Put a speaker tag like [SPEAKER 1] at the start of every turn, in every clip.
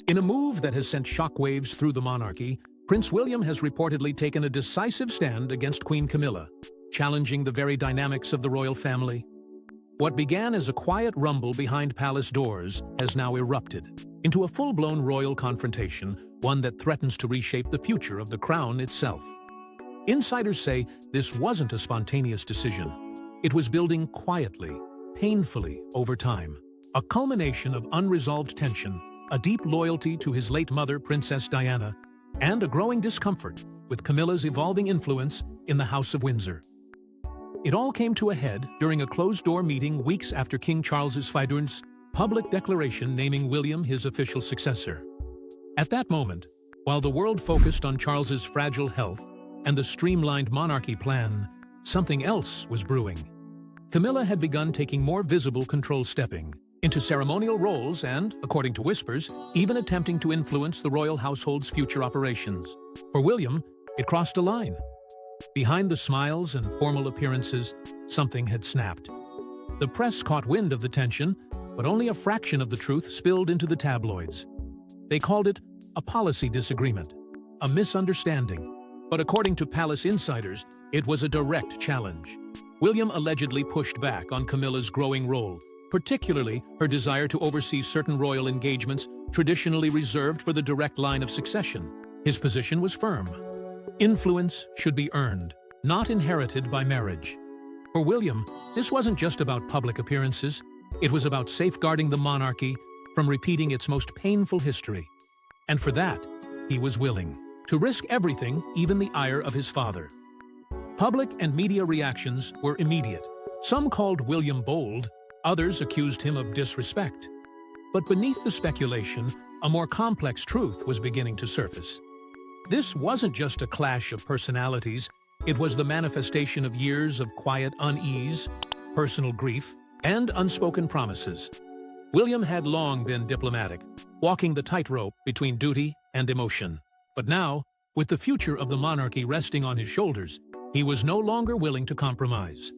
[SPEAKER 1] In a move that has sent shockwaves through the monarchy, Prince William has reportedly taken a decisive stand against Queen Camilla, challenging the very dynamics of the royal family. What began as a quiet rumble behind palace doors has now erupted into a full-blown royal confrontation, one that threatens to reshape the future of the crown itself. Insiders say this wasn't a spontaneous decision. It was building quietly, painfully over time, a culmination of unresolved tension, a deep loyalty to his late mother, Princess Diana, and a growing discomfort with Camilla's evolving influence in the House of Windsor. It all came to a head during a closed-door meeting weeks after King Charles's public declaration naming William his official successor. At that moment, while the world focused on Charles's fragile health and the streamlined monarchy plan, something else was brewing. Camilla had begun taking more visible control, stepping into ceremonial roles and, according to whispers, even attempting to influence the royal household's future operations. For William, it crossed a line. Behind the smiles and formal appearances, something had snapped. The press caught wind of the tension, but only a fraction of the truth spilled into the tabloids. They called it a policy disagreement, a misunderstanding. But according to palace insiders, it was a direct challenge. William allegedly pushed back on Camilla's growing role, particularly her desire to oversee certain royal engagements traditionally reserved for the direct line of succession. His position was firm. Influence should be earned, not inherited by marriage. For William, this wasn't just about public appearances. It was about safeguarding the monarchy from repeating its most painful history. And for that, he was willing to risk everything, even the ire of his father. Public and media reactions were immediate. Some called William bold, others accused him of disrespect. But beneath the speculation, a more complex truth was beginning to surface. This wasn't just a clash of personalities, it was the manifestation of years of quiet unease, personal grief, and unspoken promises. William had long been diplomatic, walking the tightrope between duty and emotion. But now, with the future of the monarchy resting on his shoulders, he was no longer willing to compromise.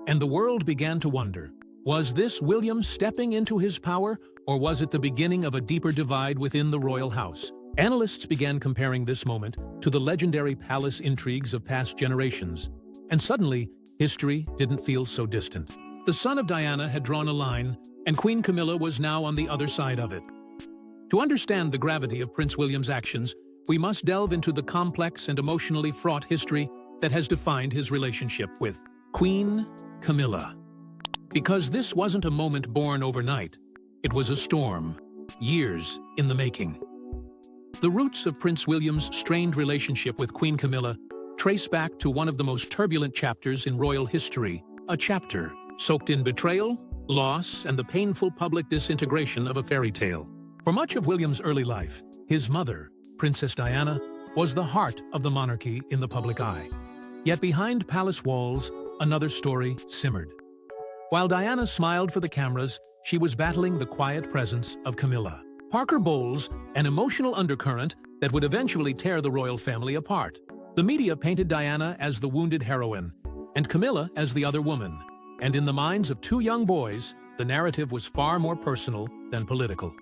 [SPEAKER 1] And the world began to wonder, was this William stepping into his power, or was it the beginning of a deeper divide within the royal house? Analysts began comparing this moment to the legendary palace intrigues of past generations, and suddenly, history didn't feel so distant. The son of Diana had drawn a line, and Queen Camilla was now on the other side of it. To understand the gravity of Prince William's actions, we must delve into the complex and emotionally fraught history that has defined his relationship with Queen Camilla. Because this wasn't a moment born overnight, it was a storm, years in the making. The roots of Prince William's strained relationship with Queen Camilla trace back to one of the most turbulent chapters in royal history, a chapter soaked in betrayal, loss, and the painful public disintegration of a fairy tale. For much of William's early life, his mother, Princess Diana, was the heart of the monarchy in the public eye. Yet behind palace walls, another story simmered. While Diana smiled for the cameras, she was battling the quiet presence of Camilla. Parker Bowles, an emotional undercurrent that would eventually tear the royal family apart. The media painted Diana as the wounded heroine, and Camilla as the other woman. And in the minds of two young boys, the narrative was far more personal than political.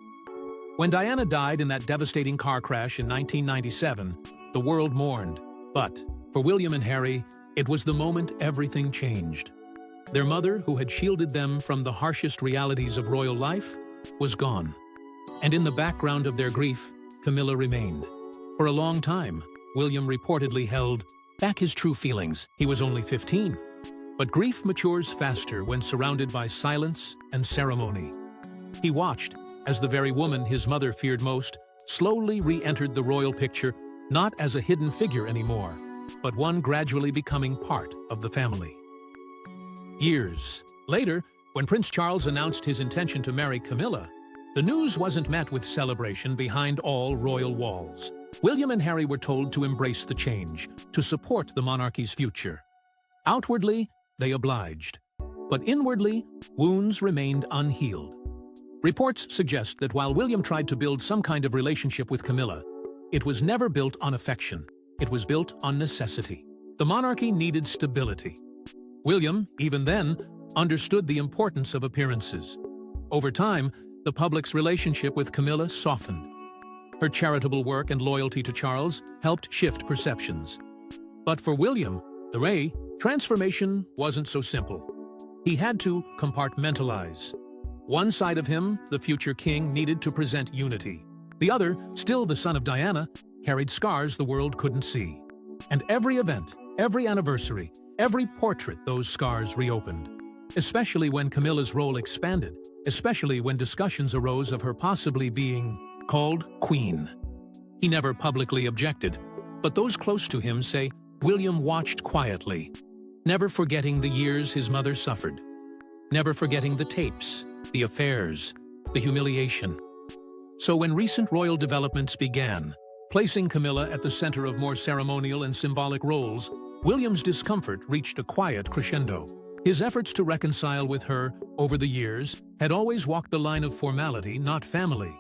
[SPEAKER 1] When Diana died in that devastating car crash in 1997, the world mourned. But for William and Harry, it was the moment everything changed. Their mother, who had shielded them from the harshest realities of royal life, was gone. And in the background of their grief, Camilla remained. For a long time, William reportedly held back his true feelings. He was only 15. But grief matures faster when surrounded by silence and ceremony. He watched as the very woman his mother feared most slowly re-entered the royal picture, not as a hidden figure anymore, but one gradually becoming part of the family. Years later, when Prince Charles announced his intention to marry Camilla, the news wasn't met with celebration behind all royal walls. William and Harry were told to embrace the change, to support the monarchy's future. Outwardly, they obliged. But inwardly, wounds remained unhealed. Reports suggest that while William tried to build some kind of relationship with Camilla, it was never built on affection. It was built on necessity. The monarchy needed stability. William, even then, understood the importance of appearances. Over time, the public's relationship with Camilla softened. Her charitable work and loyalty to Charles helped shift perceptions. But for William the transformation wasn't so simple. He had to compartmentalize. One side of him, the future king, needed to present unity. The other, still the son of Diana, carried scars the world couldn't see. And every event, every anniversary, every portrait those scars reopened. Especially when Camilla's role expanded, especially when discussions arose of her possibly being called queen. He never publicly objected, but those close to him say William watched quietly, never forgetting the years his mother suffered, never forgetting the tapes, the affairs, the humiliation. So when recent royal developments began, placing Camilla at the center of more ceremonial and symbolic roles, William's discomfort reached a quiet crescendo. His efforts to reconcile with her over the years had always walked the line of formality, not family.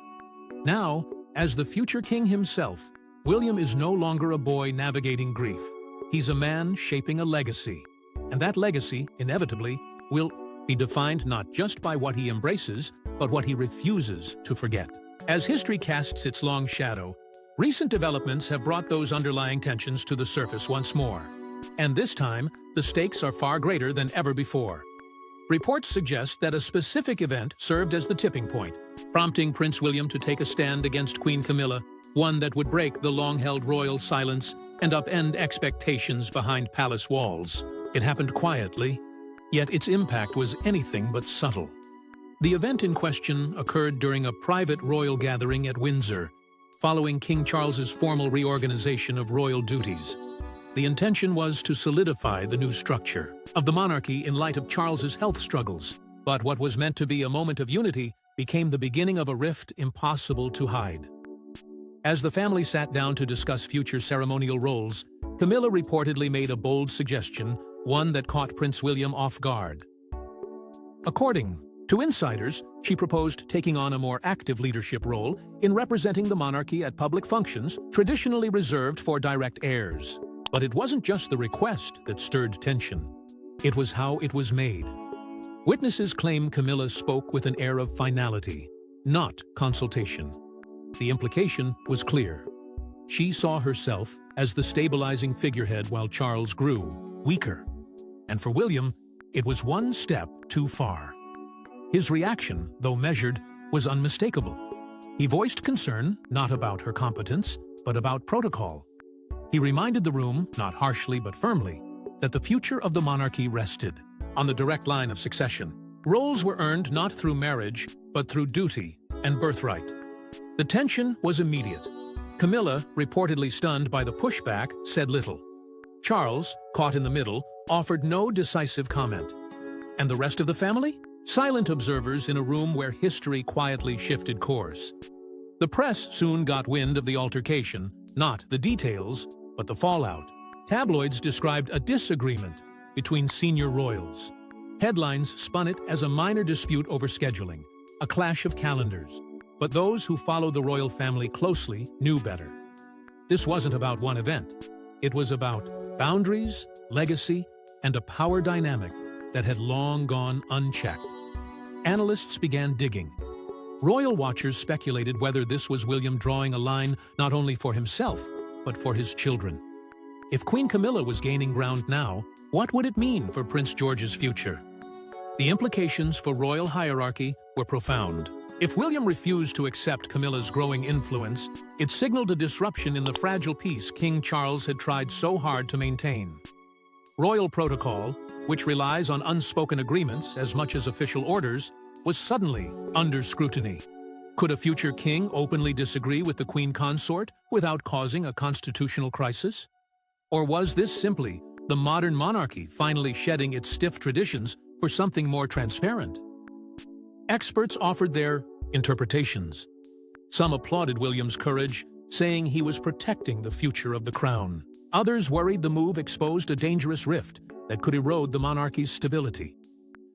[SPEAKER 1] Now, as the future king himself, William is no longer a boy navigating grief. He's a man shaping a legacy. And that legacy, inevitably, will be defined not just by what he embraces, but what he refuses to forget. As history casts its long shadow, recent developments have brought those underlying tensions to the surface once more. And this time, the stakes are far greater than ever before. Reports suggest that a specific event served as the tipping point, prompting Prince William to take a stand against Queen Camilla, one that would break the long-held royal silence and upend expectations behind palace walls. It happened quietly, yet its impact was anything but subtle. The event in question occurred during a private royal gathering at Windsor, following King Charles's formal reorganization of royal duties. The intention was to solidify the new structure of the monarchy in light of Charles's health struggles. But what was meant to be a moment of unity became the beginning of a rift impossible to hide. As the family sat down to discuss future ceremonial roles, Camilla reportedly made a bold suggestion, one that caught Prince William off guard. According to insiders, she proposed taking on a more active leadership role in representing the monarchy at public functions traditionally reserved for direct heirs. But it wasn't just the request that stirred tension. It was how it was made. Witnesses claim Camilla spoke with an air of finality, not consultation. The implication was clear. She saw herself as the stabilizing figurehead while Charles grew weaker. And for William, it was one step too far. His reaction, though measured, was unmistakable. He voiced concern not about her competence, but about protocol. He reminded the room, not harshly but firmly, that the future of the monarchy rested on the direct line of succession. Roles were earned not through marriage, but through duty and birthright. The tension was immediate. Camilla, reportedly stunned by the pushback, said little. Charles, caught in the middle, offered no decisive comment. And the rest of the family? Silent observers in a room where history quietly shifted course. The press soon got wind of the altercation, not the details, but the fallout. Tabloids described a disagreement between senior royals. Headlines spun it as a minor dispute over scheduling, a clash of calendars. But those who follow the royal family closely knew better. This wasn't about one event. It was about boundaries, legacy, and a power dynamic that had long gone unchecked. Analysts began digging. Royal watchers speculated whether this was William drawing a line not only for himself, but for his children. If Queen Camilla was gaining ground now, what would it mean for Prince George's future? The implications for royal hierarchy were profound. If William refused to accept Camilla's growing influence, it signaled a disruption in the fragile peace King Charles had tried so hard to maintain. Royal protocol, which relies on unspoken agreements as much as official orders, was suddenly under scrutiny. Could a future king openly disagree with the queen consort without causing a constitutional crisis? Or was this simply the modern monarchy finally shedding its stiff traditions for something more transparent? Experts offered their interpretations. Some applauded William's courage, saying he was protecting the future of the crown. Others worried the move exposed a dangerous rift that could erode the monarchy's stability.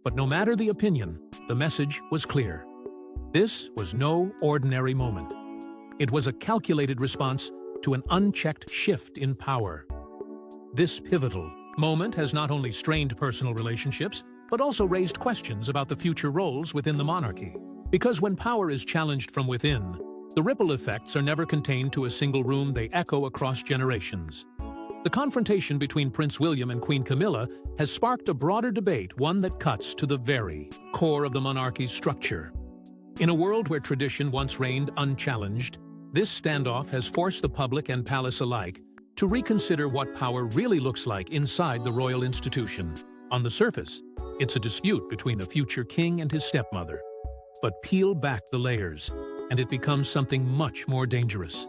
[SPEAKER 1] But no matter the opinion, the message was clear. This was no ordinary moment. It was a calculated response to an unchecked shift in power. This pivotal moment has not only strained personal relationships, but also raised questions about the future roles within the monarchy. Because when power is challenged from within, The ripple effects are never contained to a single room, they echo across generations. The confrontation between Prince William and Queen Camilla has sparked a broader debate, one that cuts to the very core of the monarchy's structure. In a world where tradition once reigned unchallenged, this standoff has forced the public and palace alike to reconsider what power really looks like inside the royal institution. On the surface, it's a dispute between a future king and his stepmother. But peel back the layers, and it becomes something much more dangerous.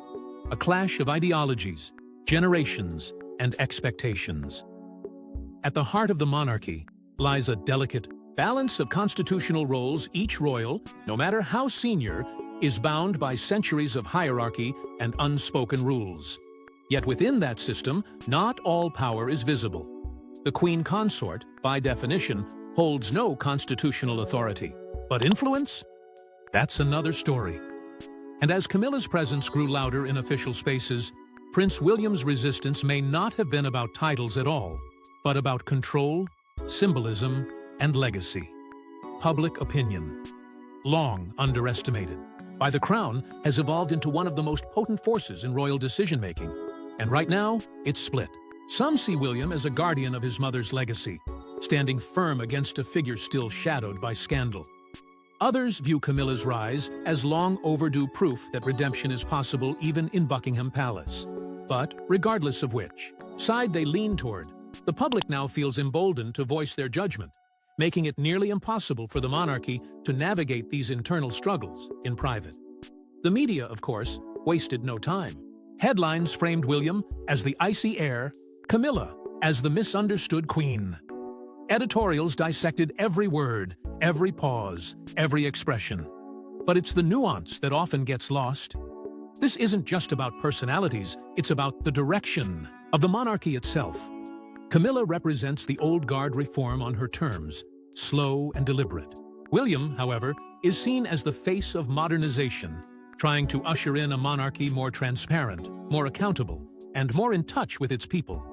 [SPEAKER 1] A clash of ideologies, generations, and expectations. At the heart of the monarchy lies a delicate balance of constitutional roles. Each royal, no matter how senior, is bound by centuries of hierarchy and unspoken rules. Yet within that system, not all power is visible. The queen consort, by definition, holds no constitutional authority. But influence? That's another story. And as Camilla's presence grew louder in official spaces, Prince William's resistance may not have been about titles at all, but about control, symbolism, and legacy. Public opinion, long underestimated by the crown, has evolved into one of the most potent forces in royal decision-making. And right now, it's split. Some see William as a guardian of his mother's legacy, standing firm against a figure still shadowed by scandal. Others view Camilla's rise as long overdue proof that redemption is possible even in Buckingham Palace. But regardless of which side they lean toward, the public now feels emboldened to voice their judgment, making it nearly impossible for the monarchy to navigate these internal struggles in private. The media, of course, wasted no time. Headlines framed William as the icy heir, Camilla as the misunderstood queen. Editorials dissected every word, every pause, every expression. But it's the nuance that often gets lost. This isn't just about personalities, it's about the direction of the monarchy itself. Camilla represents the old guard reform on her terms, slow and deliberate. William, however, is seen as the face of modernization, trying to usher in a monarchy more transparent, more accountable, and more in touch with its people.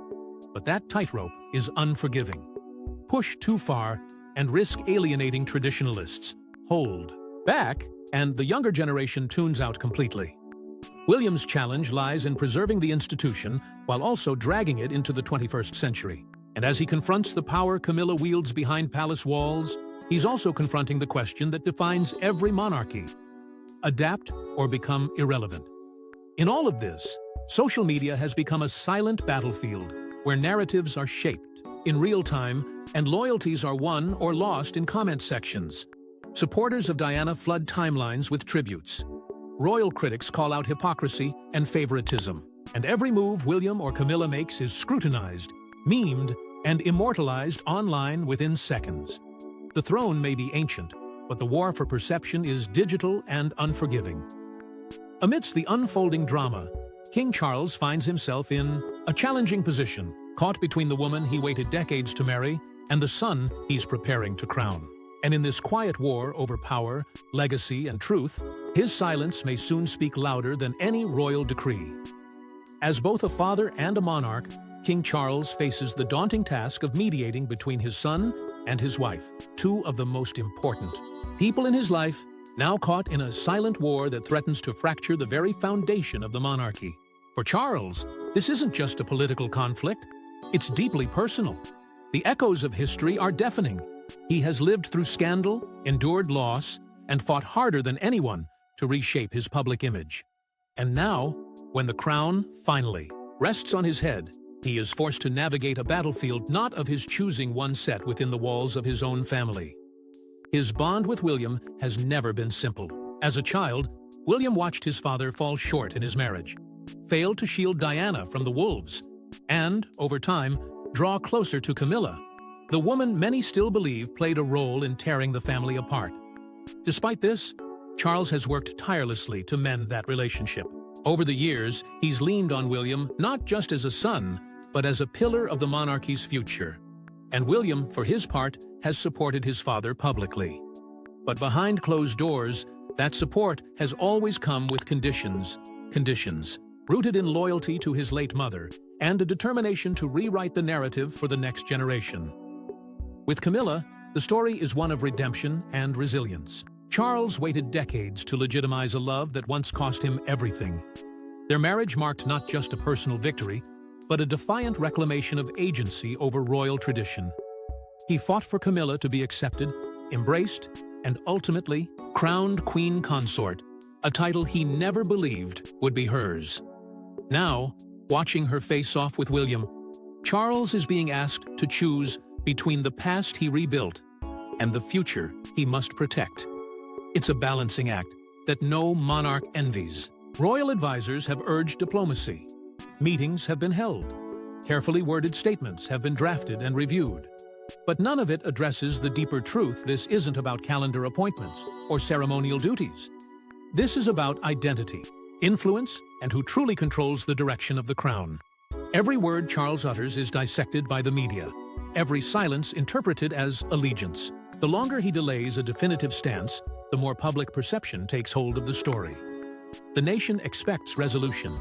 [SPEAKER 1] But that tightrope is unforgiving. Push too far and risk alienating traditionalists. Hold back, and the younger generation tunes out completely. William's challenge lies in preserving the institution while also dragging it into the 21st century. And as he confronts the power Camilla wields behind palace walls, he's also confronting the question that defines every monarchy: adapt or become irrelevant. In all of this, social media has become a silent battlefield where narratives are shaped in real time and loyalties are won or lost in comment sections. Supporters of Diana flood timelines with tributes. Royal critics call out hypocrisy and favoritism. And every move William or Camilla makes is scrutinized, memed, and immortalized online within seconds. The throne may be ancient, but the war for perception is digital and unforgiving. Amidst the unfolding drama, King Charles finds himself in a challenging position, caught between the woman he waited decades to marry and the son he's preparing to crown. And in this quiet war over power, legacy, and truth, his silence may soon speak louder than any royal decree. As both a father and a monarch, King Charles faces the daunting task of mediating between his son and his wife, two of the most important people in his life, now caught in a silent war that threatens to fracture the very foundation of the monarchy. For Charles, this isn't just a political conflict, it's deeply personal. The echoes of history are deafening. He has lived through scandal, endured loss, and fought harder than anyone to reshape his public image. And now, when the crown, finally, rests on his head, he is forced to navigate a battlefield not of his choosing, one set within the walls of his own family. His bond with William has never been simple. As a child, William watched his father fall short in his marriage, failed to shield Diana from the wolves, and, over time, draw closer to Camilla, the woman many still believe played a role in tearing the family apart. Despite this, Charles has worked tirelessly to mend that relationship. Over the years, he's leaned on William not just as a son, but as a pillar of the monarchy's future. And William, for his part, has supported his father publicly. But behind closed doors, that support has always come with conditions rooted in loyalty to his late mother and a determination to rewrite the narrative for the next generation. With Camilla, the story is one of redemption and resilience. Charles waited decades to legitimize a love that once cost him everything. Their marriage marked not just a personal victory, but a defiant reclamation of agency over royal tradition. He fought for Camilla to be accepted, embraced, and ultimately crowned Queen Consort, a title he never believed would be hers. Now, watching her face off with William, Charles is being asked to choose between the past he rebuilt and the future he must protect. It's a balancing act that no monarch envies. Royal advisors have urged diplomacy. Meetings have been held. Carefully worded statements have been drafted and reviewed. But none of it addresses the deeper truth: this isn't about calendar appointments or ceremonial duties. This is about identity, influence, and who truly controls the direction of the crown. Every word Charles utters is dissected by the media, every silence interpreted as allegiance. The longer he delays a definitive stance, the more public perception takes hold of the story. The nation expects resolution.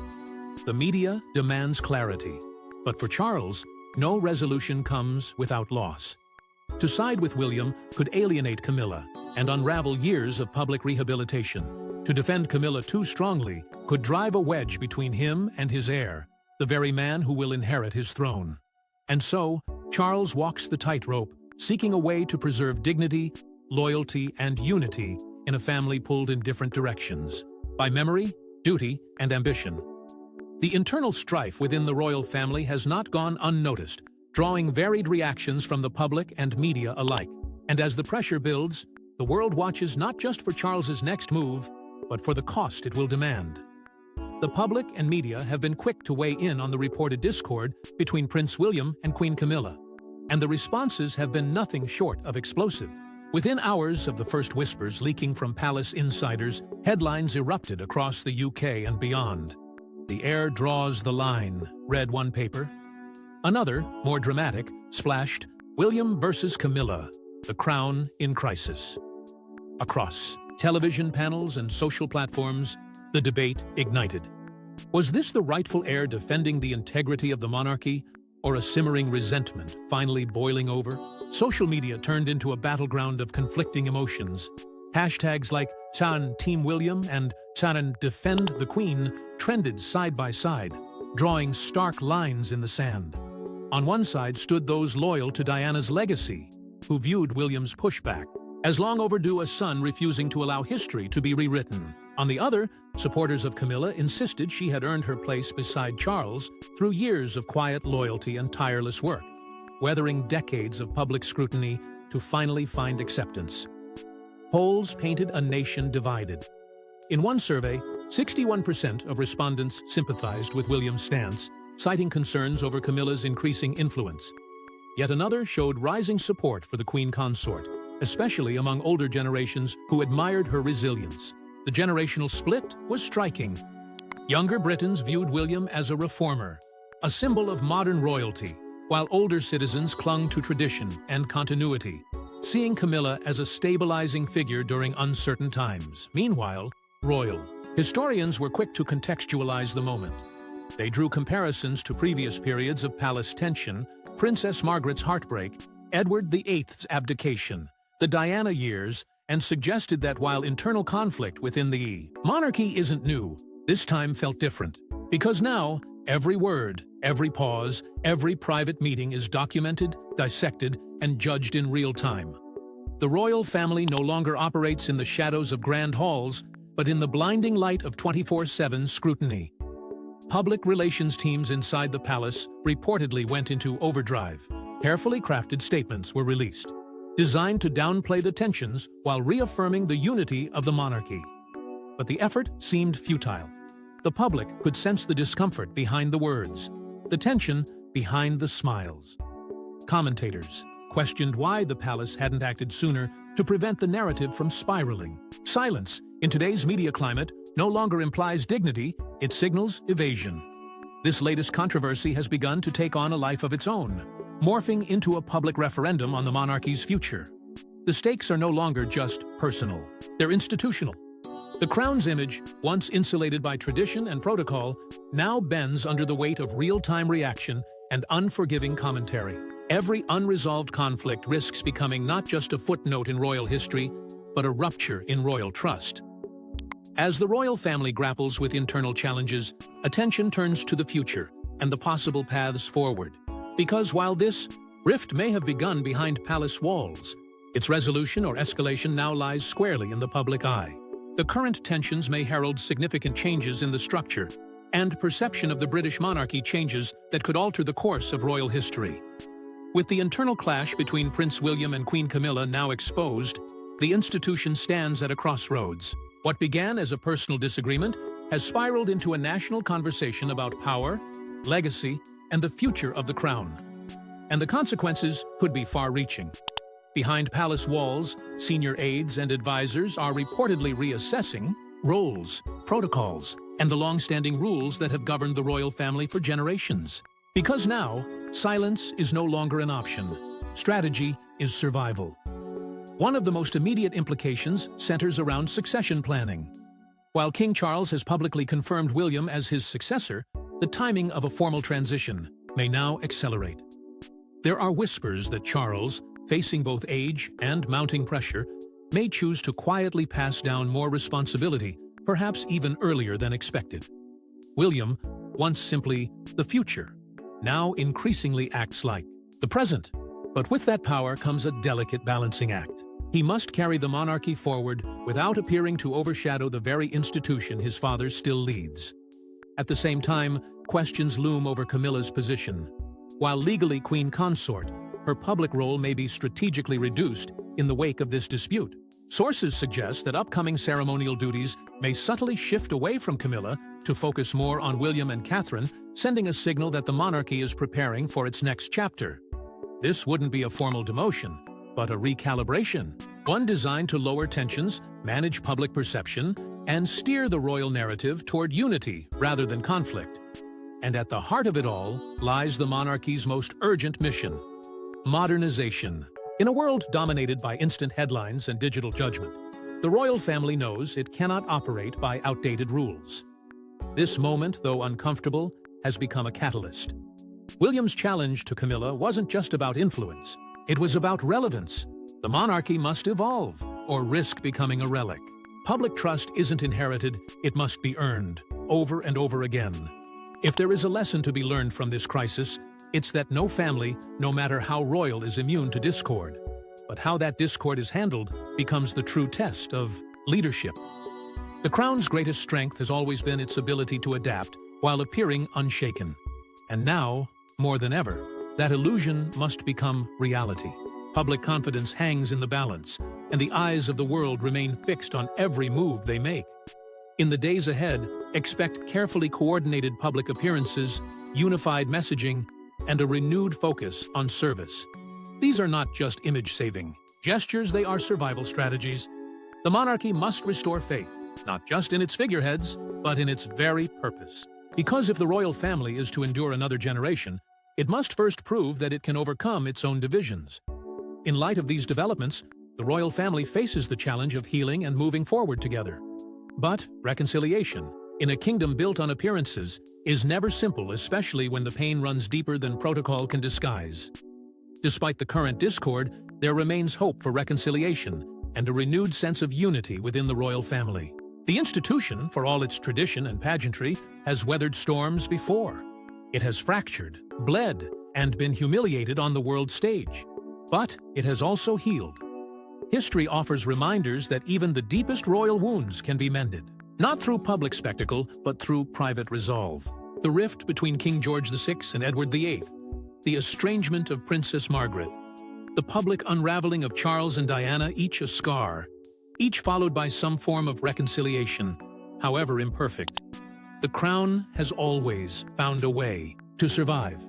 [SPEAKER 1] The media demands clarity. But for Charles, no resolution comes without loss. To side with William could alienate Camilla and unravel years of public rehabilitation. To defend Camilla too strongly could drive a wedge between him and his heir, the very man who will inherit his throne. And so, Charles walks the tightrope, seeking a way to preserve dignity, loyalty, and unity in a family pulled in different directions by memory, duty, and ambition. The internal strife within the royal family has not gone unnoticed, drawing varied reactions from the public and media alike. And as the pressure builds, the world watches not just for Charles's next move, but for the cost it will demand. The public and media have been quick to weigh in on the reported discord between Prince William and Queen Camilla, and the responses have been nothing short of explosive. Within hours of the first whispers leaking from palace insiders, headlines erupted across the UK and beyond. "The heir draws the line," read one paper. Another, more dramatic, splashed, "William versus Camilla, the crown in crisis." Across television panels and social platforms, the debate ignited. Was this the rightful heir defending the integrity of the monarchy, or a simmering resentment finally boiling over? Social media turned into a battleground of conflicting emotions. Hashtags like San Team William and San Defend the Queen trended side by side, drawing stark lines in the sand. On one side stood those loyal to Diana's legacy, who viewed William's pushback as long overdue, a son refusing to allow history to be rewritten. On the other, supporters of Camilla insisted she had earned her place beside Charles through years of quiet loyalty and tireless work, weathering decades of public scrutiny to finally find acceptance. Polls painted a nation divided. In one survey, 61% of respondents sympathized with William's stance, citing concerns over Camilla's increasing influence. Yet another showed rising support for the Queen Consort, especially among older generations who admired her resilience. The generational split was striking. Younger Britons viewed William as a reformer, a symbol of modern royalty, while older citizens clung to tradition and continuity, seeing Camilla as a stabilizing figure during uncertain times. Meanwhile, royal historians were quick to contextualize the moment. They drew comparisons to previous periods of palace tension, Princess Margaret's heartbreak, Edward VIII's abdication, the Diana years, and suggested that while internal conflict within the monarchy isn't new, this time felt different. Because now, every word, every pause, every private meeting is documented, dissected, and judged in real time. The royal family no longer operates in the shadows of grand halls, but in the blinding light of 24/7 scrutiny. Public relations teams inside the palace reportedly went into overdrive. Carefully crafted statements were released, designed to downplay the tensions while reaffirming the unity of the monarchy. But the effort seemed futile. The public could sense the discomfort behind the words, the tension behind the smiles. Commentators questioned why the palace hadn't acted sooner to prevent the narrative from spiraling. Silence, in today's media climate, no longer implies dignity, it signals evasion. This latest controversy has begun to take on a life of its own, morphing into a public referendum on the monarchy's future. The stakes are no longer just personal, they're institutional. The crown's image, once insulated by tradition and protocol, now bends under the weight of real-time reaction and unforgiving commentary. Every unresolved conflict risks becoming not just a footnote in royal history, but a rupture in royal trust. As the royal family grapples with internal challenges, attention turns to the future and the possible paths forward. Because while this rift may have begun behind palace walls, its resolution or escalation now lies squarely in the public eye. The current tensions may herald significant changes in the structure, and perception of the British monarchy changes that could alter the course of royal history. With the internal clash between Prince William and Queen Camilla now exposed, the institution stands at a crossroads. What began as a personal disagreement has spiraled into a national conversation about power, legacy, and the future of the crown. And the consequences could be far-reaching. Behind palace walls, senior aides and advisors are reportedly reassessing roles, protocols, and the long-standing rules that have governed the royal family for generations. Because now, silence is no longer an option. Strategy is survival. One of the most immediate implications centers around succession planning. While King Charles has publicly confirmed William as his successor, the timing of a formal transition may now accelerate. There are whispers that Charles, facing both age and mounting pressure, may choose to quietly pass down more responsibility, perhaps even earlier than expected. William, once simply the future, now increasingly acts like the present. But with that power comes a delicate balancing act. He must carry the monarchy forward without appearing to overshadow the very institution his father still leads. At the same time, questions loom over Camilla's position. While legally queen consort, her public role may be strategically reduced in the wake of this dispute. Sources suggest that upcoming ceremonial duties may subtly shift away from Camilla to focus more on William and Catherine, sending a signal that the monarchy is preparing for its next chapter. This wouldn't be a formal demotion, but a recalibration, one designed to lower tensions, manage public perception, and steer the royal narrative toward unity rather than conflict. And at the heart of it all lies the monarchy's most urgent mission: modernization. In a world dominated by instant headlines and digital judgment, the royal family knows it cannot operate by outdated rules. This moment, though uncomfortable, has become a catalyst. William's challenge to Camilla wasn't just about influence, it was about relevance. The monarchy must evolve, or risk becoming a relic. Public trust isn't inherited, it must be earned, over and over again. If there is a lesson to be learned from this crisis, it's that no family, no matter how royal, is immune to discord. But how that discord is handled becomes the true test of leadership. The crown's greatest strength has always been its ability to adapt while appearing unshaken. And now, more than ever, that illusion must become reality. Public confidence hangs in the balance, and the eyes of the world remain fixed on every move they make. In the days ahead, expect carefully coordinated public appearances, unified messaging, and a renewed focus on service. These are not just image-saving gestures, they are survival strategies. The monarchy must restore faith, not just in its figureheads, but in its very purpose. Because if the royal family is to endure another generation, it must first prove that it can overcome its own divisions. In light of these developments, the royal family faces the challenge of healing and moving forward together. But reconciliation, in a kingdom built on appearances, is never simple, especially when the pain runs deeper than protocol can disguise. Despite the current discord, there remains hope for reconciliation and a renewed sense of unity within the royal family. The institution, for all its tradition and pageantry, has weathered storms before. It has fractured, bled, and been humiliated on the world stage. But it has also healed. History offers reminders that even the deepest royal wounds can be mended. Not through public spectacle, but through private resolve. The rift between King George VI and Edward VIII, the estrangement of Princess Margaret, the public unraveling of Charles and Diana, each a scar, each followed by some form of reconciliation, however imperfect. The crown has always found a way to survive.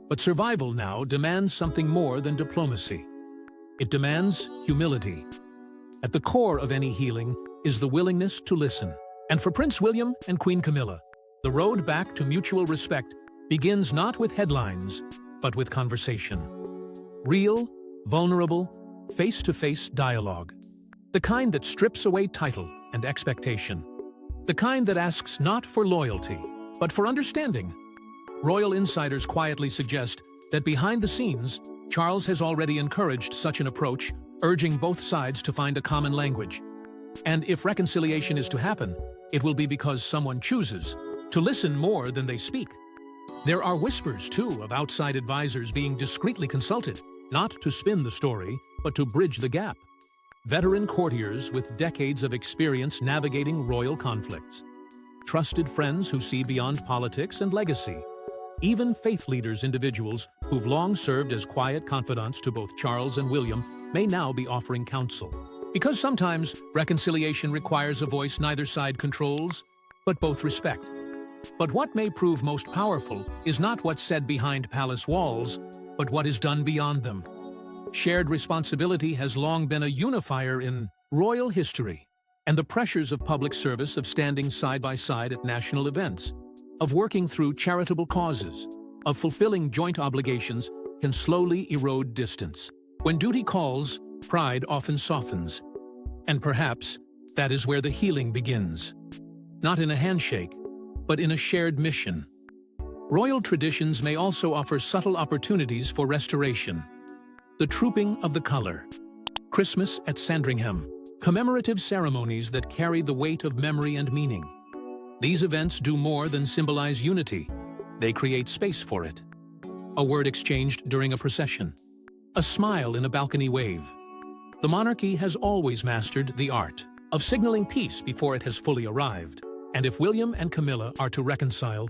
[SPEAKER 1] But survival now demands something more than diplomacy. It demands humility. At the core of any healing is the willingness to listen. And for Prince William and Queen Camilla, the road back to mutual respect begins not with headlines, but with conversation. Real, vulnerable, face-to-face dialogue. The kind that strips away title and expectation. The kind that asks not for loyalty, but for understanding. Royal insiders quietly suggest that behind the scenes, Charles has already encouraged such an approach urging both sides to find a common language. And if reconciliation is to happen, it will be because someone chooses to listen more than they speak. There are whispers, too, of outside advisors being discreetly consulted, not to spin the story, but to bridge the gap. Veteran courtiers with decades of experience navigating royal conflicts. Trusted friends who see beyond politics and legacy. Even faith leaders, individuals who've long served as quiet confidants to both Charles and William, may now be offering counsel. Because sometimes reconciliation requires a voice neither side controls, but both respect. But what may prove most powerful is not what's said behind palace walls, but what is done beyond them. Shared responsibility has long been a unifier in royal history, and the pressures of public service, of standing side by side at national events, of working through charitable causes, of fulfilling joint obligations can slowly erode distance. When duty calls, pride often softens. And perhaps that is where the healing begins. Not in a handshake, but in a shared mission. Royal traditions may also offer subtle opportunities for restoration. The trooping of the color. Christmas at Sandringham. Commemorative ceremonies that carry the weight of memory and meaning. These events do more than symbolize unity. They create space for it. A word exchanged during a procession. A smile in a balcony wave. The monarchy has always mastered the art of signaling peace before it has fully arrived. And if William and Camilla are to reconcile,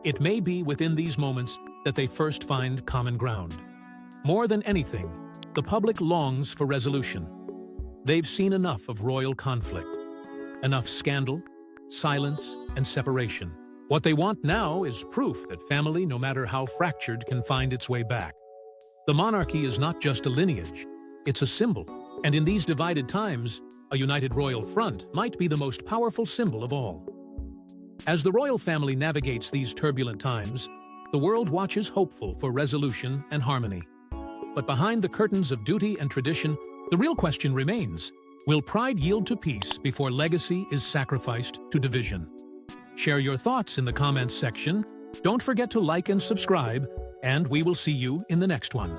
[SPEAKER 1] it may be within these moments that they first find common ground. More than anything, the public longs for resolution. They've seen enough of royal conflict, enough scandal, silence, and separation. What they want now is proof that family, no matter how fractured, can find its way back. The monarchy is not just a lineage, it's a symbol. And in these divided times, a united royal front might be the most powerful symbol of all. As the royal family navigates these turbulent times, the world watches hopeful for resolution and harmony. But behind the curtains of duty and tradition, the real question remains: will pride yield to peace before legacy is sacrificed to division? Share your thoughts in the comments section. Don't forget to like and subscribe, and we will see you in the next one.